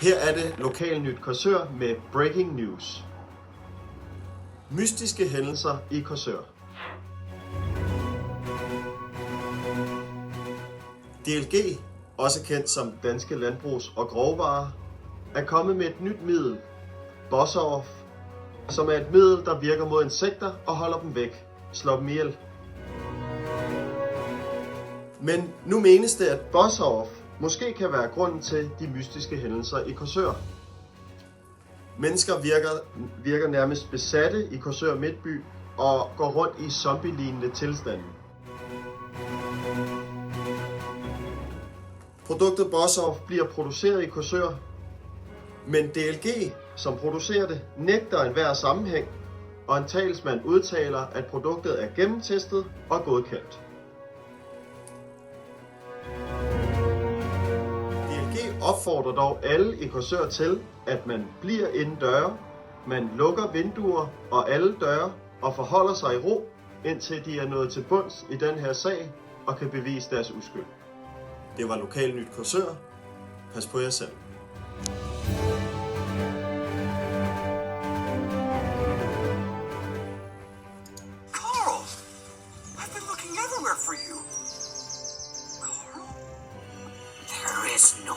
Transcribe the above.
Her er det Lokalnyt Korsør med Breaking News. Mystiske hændelser i Korsør. DLG, også kendt som Danske Landbrugs- og Grovvarer, er kommet med et nyt middel, Bossoff, som er et middel, der virker mod insekter og holder dem væk, slår dem ihjel. Men nu menes det, at Bossoff måske kan være grunden til de mystiske hændelser i Korsør. Mennesker virker nærmest besatte i Korsør Midtby og går rundt i zombie-lignende tilstande. Produktet Bossoff bliver produceret i Korsør, men DLG, som producerer det, nægter enhver sammenhæng, og en talsmand udtaler, at produktet er gennemtestet og godkendt. DLG opfordrer dog alle i Korsør til, at man bliver indendøre, man lukker vinduer og alle døre og forholder sig i ro, indtil de er nået til bunds i den her sag og kan bevise deres uskyld. Det var Lokalnyt Korsør. Pas på jer selv. Carl! I've been looking everywhere for you. Carl? There is no